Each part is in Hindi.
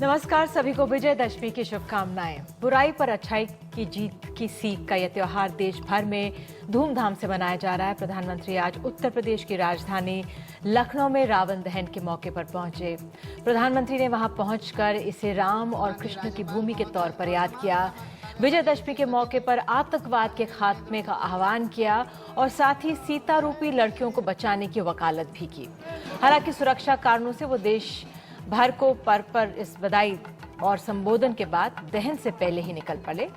नमस्कार, सभी को विजयदशमी की शुभकामनाएं। बुराई पर अच्छाई की जीत की सीख का यह त्योहार देश भर में धूमधाम से मनाया जा रहा है। प्रधानमंत्री आज उत्तर प्रदेश की राजधानी लखनऊ में रावण दहन के मौके पर पहुंचे। प्रधानमंत्री ने वहां पहुंचकर इसे राम और कृष्ण की भूमि के तौर पर याद किया। विजयदशमी के मौके पर आतंकवाद के खात्मे का आह्वान किया और साथ ही सीता रूपी लड़कियों को बचाने की वकालत भी की। हालांकि सुरक्षा कारणों से वो देश भर को पर्व पर इस बधाई और संबोधन के बाद दहन से पहले ही निकल पड़े।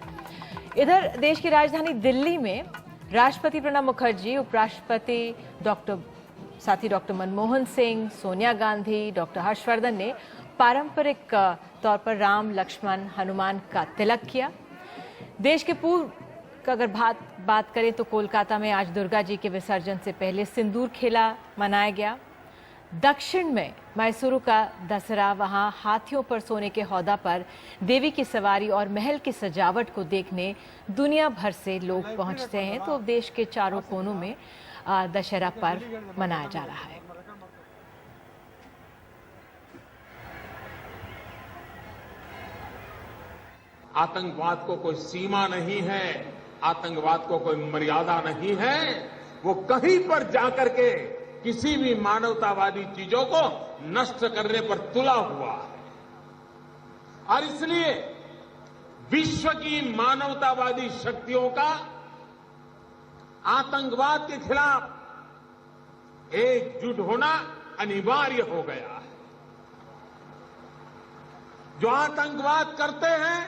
इधर देश की राजधानी दिल्ली में राष्ट्रपति प्रणब मुखर्जी, उपराष्ट्रपति डॉक्टर मनमोहन सिंह, सोनिया गांधी, डॉक्टर हर्षवर्धन ने पारंपरिक तौर पर राम, लक्ष्मण, हनुमान का तिलक किया। देश के पूर्व का अगर बात करें तो कोलकाता में आज दुर्गा जी के विसर्जन से पहले सिंदूर खेला मनाया गया। दक्षिण में मैसूरू का दसरा, वहां हाथियों पर सोने के हौदा पर देवी की सवारी और महल की सजावट को देखने दुनिया भर से लोग पहुंचते हैं। तो देश के चारों कोनों में दशहरा पर्व मनाया जा रहा है। आतंकवाद को कोई सीमा नहीं है, आतंकवाद को कोई मर्यादा नहीं है। वो कहीं पर जाकर के किसी भी मानवतावादी चीजों को नष्ट करने पर तुला हुआ है। और इसलिए विश्व की मानवतावादी शक्तियों का आतंकवाद के खिलाफ एकजुट होना अनिवार्य हो गया है। जो आतंकवाद करते हैं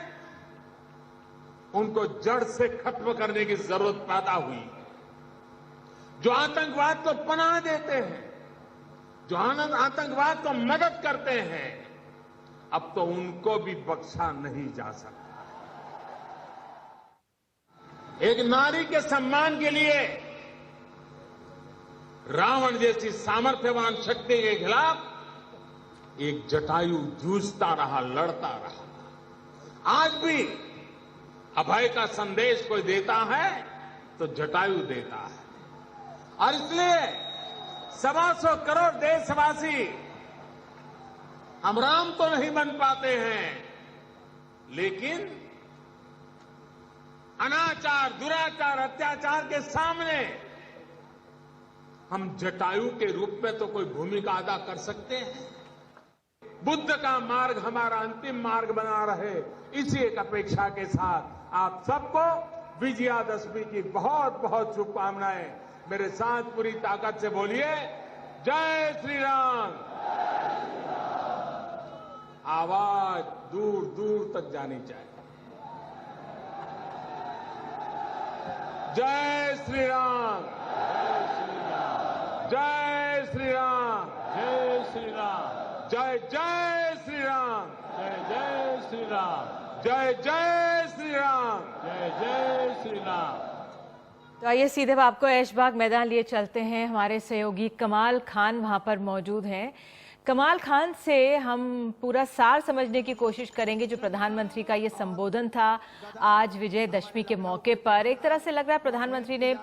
उनको जड़ से खत्म करने की जरूरत पैदा हुई। जो आतंकवाद को पनाह देते हैं, जो आतंकवाद को मदद करते हैं, अब तो उनको भी बख्शा नहीं जा सकता। एक नारी के सम्मान के लिए रावण जैसी सामर्थ्यवान शक्ति के खिलाफ एक जटायु जूझता रहा, लड़ता रहा। आज भी अभय का संदेश कोई देता है तो जटायु देता है। और इसलिए 125 करोड़ देशवासी हम राम तो नहीं बन पाते हैं, लेकिन अनाचार, दुराचार, अत्याचार के सामने हम जटायु के रूप में तो कोई भूमिका अदा कर सकते हैं। बुद्ध का मार्ग हमारा अंतिम मार्ग बना रहे, इसी एक अपेक्षा के साथ आप सबको विजयादशमी की बहुत बहुत शुभकामनाएं। मेरे साथ पूरी ताकत से बोलिए, जय श्री राम। आवाज दूर दूर तक जानी चाहिए। जय श्री राम, जय श्री राम, जय श्री राम, जय जय श्री राम, जय जय श्री राम, जय जय श्री राम, जय जय श्री राम। तो आइए सीधे आपको ऐशबाग मैदान लिए चलते हैं। हमारे सहयोगी कमाल खान वहां पर मौजूद हैं। कमाल खान से हम पूरा सार समझने की कोशिश करेंगे जो प्रधानमंत्री का ये संबोधन था आज विजयदशमी के मौके पर। एक तरह से लग रहा है प्रधानमंत्री ने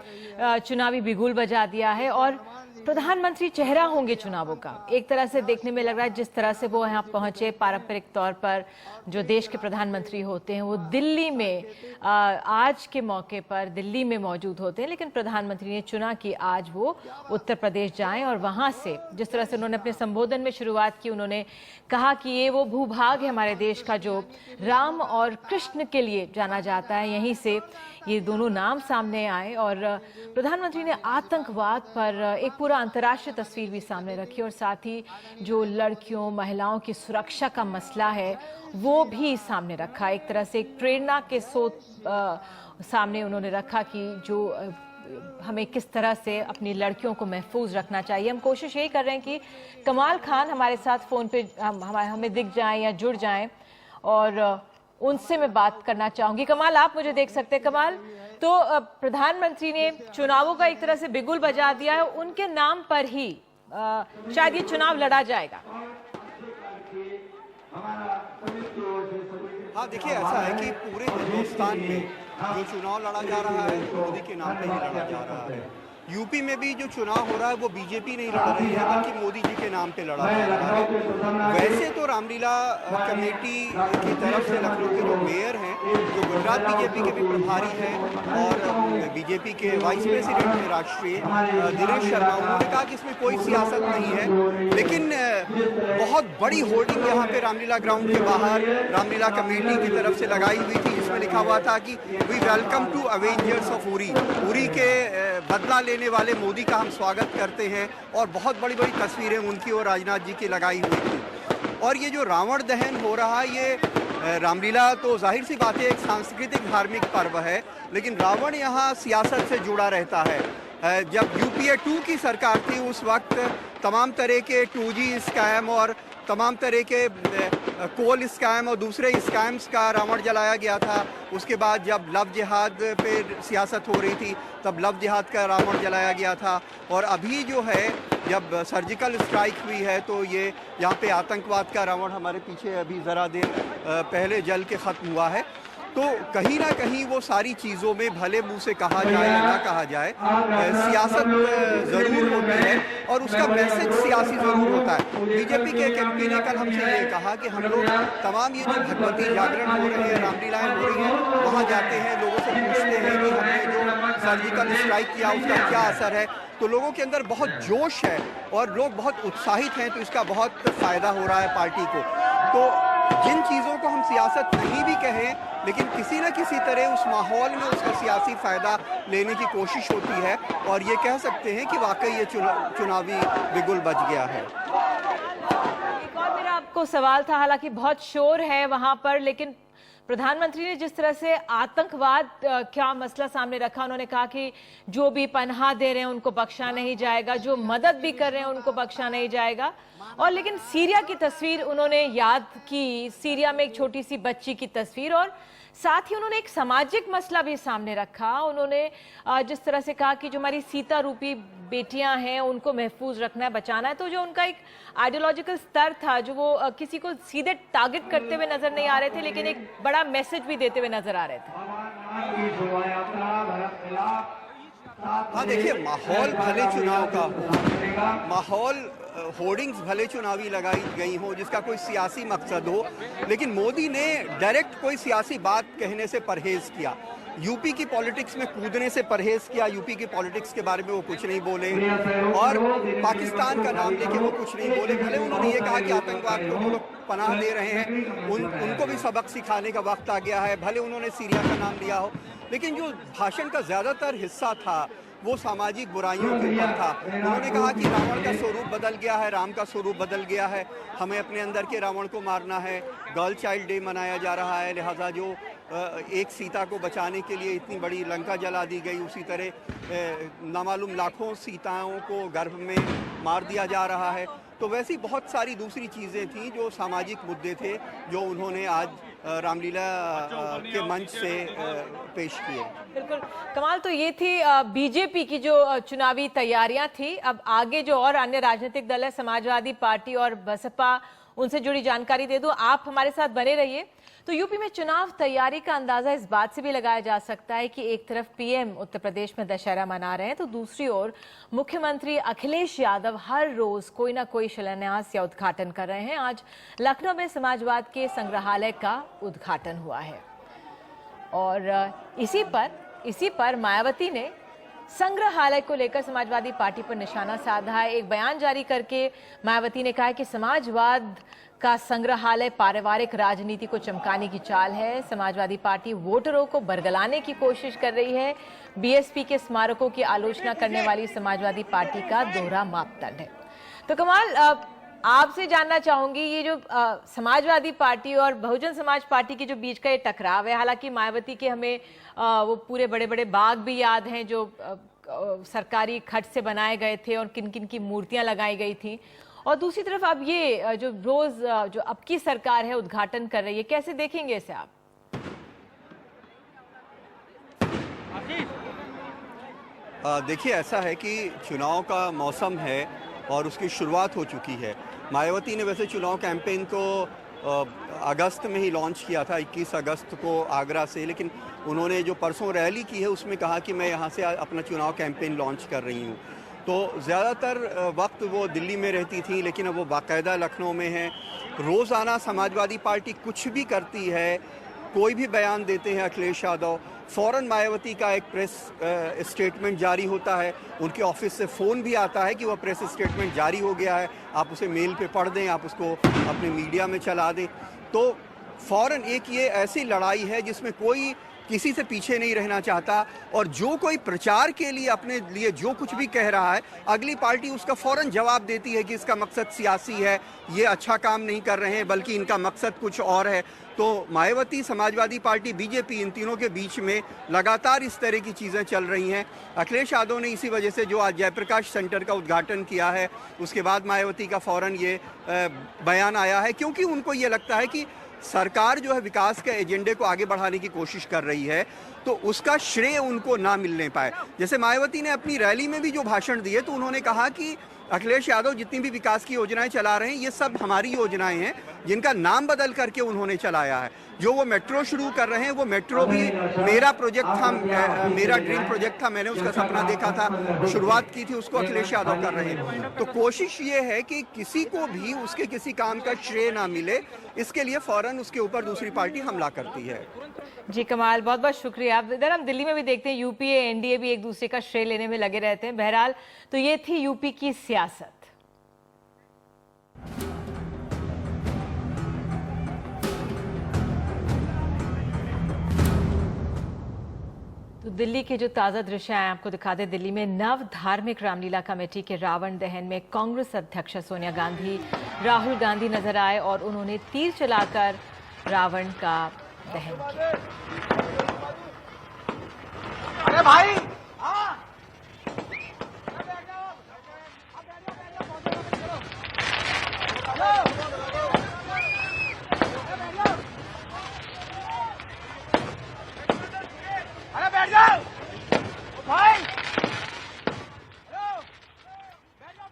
चुनावी बिगुल बजा दिया है और प्रधानमंत्री चेहरा होंगे चुनावों का। एक तरह से देखने में लग रहा है जिस तरह से वो यहाँ पहुंचे, पारंपरिक तौर पर जो देश के प्रधानमंत्री होते हैं वो दिल्ली में आज के मौके पर दिल्ली में मौजूद होते हैं, लेकिन प्रधानमंत्री ने चुना कि आज वो उत्तर प्रदेश जाएं और वहां से जिस तरह से उन्होंने अपने संबोधन में शुरुआत की, उन्होंने कहा कि ये वो भूभाग है हमारे देश का जो राम और कृष्ण के लिए जाना जाता है। यहीं से ये दोनों नाम सामने आए और प्रधानमंत्री ने आतंकवाद पर एक पूरा अंतर्राष्ट्रीय तस्वीर भी सामने रखी और साथ ही जो लड़कियों, महिलाओं की सुरक्षा का मसला है वो भी सामने रखा। एक तरह से एक प्रेरणा के स्रोत सामने उन्होंने रखा कि जो हमें किस तरह से अपनी लड़कियों को महफूज रखना चाहिए। हम कोशिश यही कर रहे हैं कि कमाल खान हमारे साथ फोन पे हमें दिख जाएं या जुड़ जाएं और उनसे मैं बात करना चाहूंगी। कमाल, आप मुझे देख सकते हैं। कमाल, तो प्रधानमंत्री ने चुनावों का एक तरह से बिगुल बजा दिया है, उनके नाम पर ही शायद ये चुनाव लड़ा जाएगा। हाँ, देखिए ऐसा है कि पूरे हिंदुस्तान में जो चुनाव लड़ा जा रहा है मोदी के नाम पे ही लड़ा जा रहा है। यूपी में भी जो चुनाव हो रहा है वो बीजेपी नहीं लड़ रही है बल्कि मोदी जी के नाम पे लड़ा जा रहा है। वैसे तो रामलीला कमेटी की तरफ से लखनऊ के जो मेयर हैं, जो गुजरात बीजेपी के भी प्रभारी हैं और बीजेपी के वाइस प्रेसिडेंट हैं राष्ट्रीय दिनेश शर्मा, उन्होंने कहा कि इसमें कोई सियासत नहीं है, लेकिन बहुत बड़ी होर्डिंग यहाँ पे रामलीला ग्राउंड के बाहर रामलीला कमेटी की तरफ से लगाई हुई थी, जिसमें लिखा हुआ था कि we welcome to avengers of Uri, Uri के बदला लेने वाले मोदी का हम स्वागत करते हैं। और बहुत बड़ी बड़ी तस्वीरें उनकी और राजनाथ जी की लगाई हुई थी। और ये जो रावण दहन हो रहा, ये रामलीला तो जाहिर सी बात है एक सांस्कृतिक धार्मिक पर्व है, लेकिन रावण यहाँ सियासत से जुड़ा रहता है। जब यूपीए 2 की सरकार थी उस वक्त तमाम तरह के 2G स्कैम और तमाम तरह के कोल स्कैम और दूसरे स्कैम्स का रावण जलाया गया था। उसके बाद जब लव जिहाद पे सियासत हो रही थी तब लव जिहाद का रावण जलाया गया था। और अभी जो है जब सर्जिकल स्ट्राइक हुई है तो ये यहाँ पे आतंकवाद का रावण हमारे पीछे अभी ज़रा देर पहले जल के ख़त्म हुआ है। तो कहीं ना कहीं वो सारी चीज़ों में भले मुंह से कहा जाए या ना कहा जाए, सियासत ज़रूर होती है और उसका मैसेज सियासी ज़रूर होता है। बीजेपी के एमपी ने कल हमसे ये कहा कि हम लोग तमाम ये जो भगवती जागरण हो रहे हैं, रामलीलाएँ हो रही हैं, वहाँ जाते हैं, लोगों से पूछते हैं कि हमने जो सर्जिकल स्ट्राइक किया उसका क्या असर है। तो लोगों के अंदर बहुत जोश है और लोग बहुत उत्साहित हैं, तो इसका बहुत फ़ायदा हो रहा है पार्टी को। तो जिन चीज़ों को हम सियासत नहीं भी कहें, लेकिन किसी न किसी तरह उस माहौल में उसका सियासी फ़ायदा लेने की कोशिश होती है और ये कह सकते हैं कि वाकई ये चुनावी बिगुल बज गया है। एक और मेरा आपको सवाल था, हालांकि बहुत शोर है वहां पर, लेकिन प्रधानमंत्री ने जिस तरह से आतंकवाद क्या मसला सामने रखा, उन्होंने कहा कि जो भी पनाह दे रहे हैं उनको बख्शा नहीं जाएगा, जो मदद भी कर रहे हैं उनको बख्शा नहीं जाएगा। और लेकिन सीरिया की तस्वीर उन्होंने याद की, सीरिया में एक छोटी सी बच्ची की तस्वीर, और साथ ही उन्होंने एक सामाजिक मसला भी सामने रखा। उन्होंने जिस तरह से कहा कि जो हमारी सीता रूपी बेटियां हैं उनको महफूज रखना है, बचाना है। तो जो उनका एक आइडियोलॉजिकल स्तर था, जो वो किसी को सीधे टारगेट करते हुए नजर नहीं आ रहे थे, लेकिन एक बड़ा मैसेज भी देते हुए नजर आ रहे थे। हाँ देखिए, माहौल भले चुनाव का हो, माहौल होर्डिंग्स भले चुनावी लगाई गई हो जिसका कोई सियासी मकसद हो, लेकिन मोदी ने डायरेक्ट कोई सियासी बात कहने से परहेज किया। यूपी की पॉलिटिक्स में कूदने से परहेज किया, यूपी की पॉलिटिक्स के बारे में वो कुछ नहीं बोले और पाकिस्तान का नाम लेके वो कुछ नहीं बोले। भले उन्होंने ये कहा कि आतंकवाद को जो लोग पनाह दे रहे हैं उनको भी सबक सिखाने का वक्त आ गया है, भले उन्होंने सीरिया का नाम लिया हो, लेकिन जो भाषण का ज़्यादातर हिस्सा था वो सामाजिक बुराइयों के ऊपर था। उन्होंने कहा कि रावण का स्वरूप बदल गया है, राम का स्वरूप बदल गया है, हमें अपने अंदर के रावण को मारना है। गर्ल चाइल्ड डे मनाया जा रहा है, लिहाजा जो एक सीता को बचाने के लिए इतनी बड़ी लंका जला दी गई, उसी तरह नामालूम लाखों सीताओं को गर्भ में मार दिया जा रहा है। तो वैसी बहुत सारी दूसरी चीज़ें थीं जो सामाजिक मुद्दे थे, जो उन्होंने आज रामलीला के मंच से पेश किए। बिल्कुल कमाल, तो ये थी बीजेपी की जो चुनावी तैयारियां थी। अब आगे जो और अन्य राजनीतिक दल है, समाजवादी पार्टी और बसपा, उनसे जुड़ी जानकारी दे दूं, आप हमारे साथ बने रहिए। तो यूपी में चुनाव तैयारी का अंदाजा इस बात से भी लगाया जा सकता है कि एक तरफ पीएम उत्तर प्रदेश में दशहरा मना रहे हैं, तो दूसरी ओर मुख्यमंत्री अखिलेश यादव हर रोज कोई ना कोई शिलान्यास या उद्घाटन कर रहे हैं। आज लखनऊ में समाजवाद के संग्रहालय का उद्घाटन हुआ है और इसी पर मायावती ने संग्रहालय को लेकर समाजवादी पार्टी पर निशाना साधा है। एक बयान जारी करके मायावती ने कहा है कि समाजवाद का संग्रहालय पारिवारिक राजनीति को चमकाने की चाल है। समाजवादी पार्टी वोटरों को बरगलाने की कोशिश कर रही है। बीएसपी के स्मारकों की आलोचना करने वाली समाजवादी पार्टी का दोहरा मापदंड है। तो कमाल, आपसे जानना चाहूंगी, ये जो समाजवादी पार्टी और बहुजन समाज पार्टी के जो बीच का ये टकराव है, हालांकि मायावती के हमें वो पूरे बड़े बड़े बाग भी याद हैं जो सरकारी खर्च से बनाए गए थे और किन किन की मूर्तियां लगाई गई थी, और दूसरी तरफ अब ये जो रोज जो अब की सरकार है उद्घाटन कर रही है, कैसे देखेंगे इसे आप? देखिए, ऐसा है कि चुनाव का मौसम है और उसकी शुरुआत हो चुकी है। मायावती ने वैसे चुनाव कैंपेन को अगस्त में ही लॉन्च किया था, 21 अगस्त को आगरा से, लेकिन उन्होंने जो परसों रैली की है उसमें कहा कि मैं यहाँ से अपना चुनाव कैंपेन लॉन्च कर रही हूँ। तो ज़्यादातर वक्त वो दिल्ली में रहती थी, लेकिन अब वो बाकायदा लखनऊ में है। रोज़ाना समाजवादी पार्टी कुछ भी करती है, कोई भी बयान देते हैं अखिलेश यादव, फ़ौरन मायावती का एक प्रेस स्टेटमेंट जारी होता है, उनके ऑफिस से फ़ोन भी आता है कि वह प्रेस स्टेटमेंट जारी हो गया है, आप उसे मेल पे पढ़ दें, आप उसको अपने मीडिया में चला दें। तो फ़ौरन एक ये ऐसी लड़ाई है जिसमें कोई किसी से पीछे नहीं रहना चाहता, और जो कोई प्रचार के लिए अपने लिए जो कुछ भी कह रहा है, अगली पार्टी उसका फ़ौरन जवाब देती है कि इसका मकसद सियासी है, ये अच्छा काम नहीं कर रहे हैं, बल्कि इनका मकसद कुछ और है। तो मायावती, समाजवादी पार्टी, बीजेपी, इन तीनों के बीच में लगातार इस तरह की चीज़ें चल रही हैं। अखिलेश यादव ने इसी वजह से जो आज जयप्रकाश सेंटर का उद्घाटन किया है, उसके बाद मायावती का फ़ौरन ये बयान आया है, क्योंकि उनको ये लगता है कि सरकार जो है विकास के एजेंडे को आगे बढ़ाने की कोशिश कर रही है, तो उसका श्रेय उनको ना मिलने पाए। जैसे मायावती ने अपनी रैली में भी जो भाषण दिए, तो उन्होंने कहा कि अखिलेश यादव जितनी भी विकास की योजनाएं चला रहे हैं, ये सब हमारी योजनाएं हैं, जिनका नाम बदल करके उन्होंने चलाया है। जो वो मेट्रो शुरू कर रहे हैं, वो मेट्रो भी मेरा प्रोजेक्ट था, मेरा ड्रीम प्रोजेक्ट था, मैंने उसका सपना देखा था, शुरुआत की थी, उसको अखिलेश यादव कर रहे हैं। तो कोशिश ये है कि किसी को भी उसके किसी काम का श्रेय ना मिले, इसके लिए फौरन उसके ऊपर दूसरी पार्टी हमला करती है। जी कमाल, बहुत बहुत शुक्रिया। इधर हम दिल्ली में भी देखते हैं यूपीए एनडीए भी एक दूसरे का श्रेय लेने में लगे रहते हैं। बहरहाल तो ये थी यूपी की सियासत। तो दिल्ली के जो ताज़ा दृश्य आए आपको दिखा दें। दिल्ली में नव धार्मिक रामलीला कमेटी के रावण दहन में कांग्रेस अध्यक्ष सोनिया गांधी, राहुल गांधी नजर आए और उन्होंने तीर चलाकर रावण का दहन किया। अरे भाई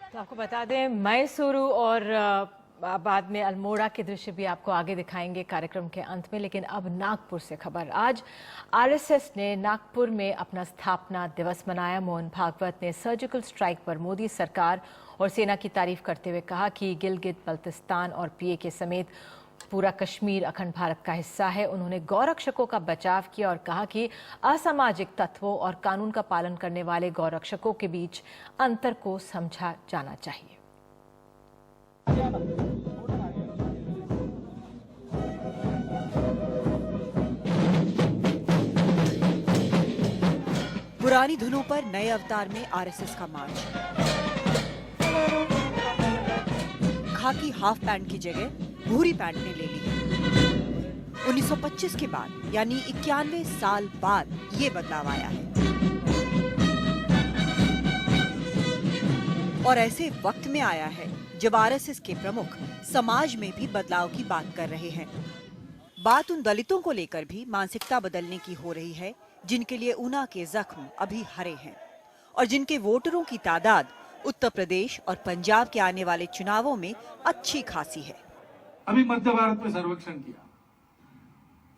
तो आपको बता दें मैसूरू और बाद में अल्मोड़ा के दृश्य भी आपको आगे दिखाएंगे कार्यक्रम के अंत में। लेकिन अब नागपुर से खबर। आज आरएसएस ने नागपुर में अपना स्थापना दिवस मनाया। मोहन भागवत ने सर्जिकल स्ट्राइक पर मोदी सरकार और सेना की तारीफ करते हुए कहा कि गिलगित बल्तिस्तान और पीएके समेत पूरा कश्मीर अखंड भारत का हिस्सा है। उन्होंने गौरक्षकों का बचाव किया और कहा कि असामाजिक तत्वों और कानून का पालन करने वाले गौरक्षकों के बीच अंतर को समझा जाना चाहिए। पुरानी धुनों पर नए अवतार में आरएसएस का मार्च। खाकी हाफ पैंट की जगह भूरी पैंट ने ले ली। 1925 के बाद यानी 91 साल बाद ये बदलाव आया है। और ऐसे वक्त में आया है जब आरएसएस के प्रमुख समाज में भी बदलाव की बात कर रहे हैं। बात उन दलितों को लेकर भी मानसिकता बदलने की हो रही है जिनके लिए ऊना के जख्म अभी हरे हैं और जिनके वोटरों की तादाद उत्तर प्रदेश और पंजाब के आने वाले चुनावों में अच्छी खासी है। अभी मध्य भारत में सर्वेक्षण किया,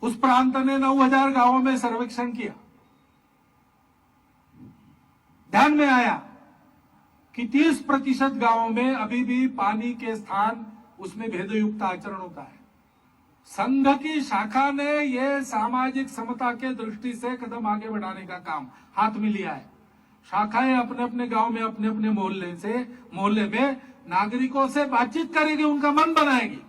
उस प्रांत ने 9000 गांवों में सर्वेक्षण किया। ध्यान में आया कि 30% गांवों में अभी भी पानी के स्थान उसमें भेदयुक्त आचरण होता है। संघ की शाखा ने यह सामाजिक समता के दृष्टि से कदम आगे बढ़ाने का काम हाथ में लिया है। शाखाएं अपने अपने गांव में अपने अपने मोहल्ले में नागरिकों से बातचीत करेगी, उनका मन बनाएगी।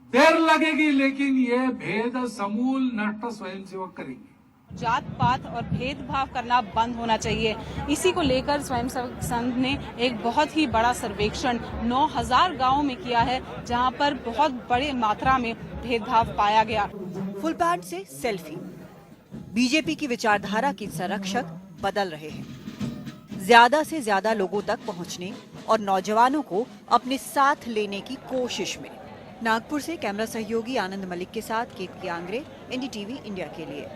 देर लगेगी लेकिन ये भेद समूल नष्ट स्वयंसेवक करेंगे। जात पात और भेदभाव करना बंद होना चाहिए। इसी को लेकर स्वयंसेवक संघ ने एक बहुत ही बड़ा सर्वेक्षण 9000 गांवों में किया है, जहां पर बहुत बड़ी मात्रा में भेदभाव पाया गया। फुल पैंट से सेल्फी, बीजेपी की विचारधारा के संरक्षक बदल रहे हैं। ज्यादा से ज्यादा लोगों तक पहुंचने और नौजवानों को अपने साथ लेने की कोशिश में। नागपुर से कैमरा सहयोगी आनंद मलिक के साथ केतकी आंग्रे, एनडीटीवी इंडिया के लिए।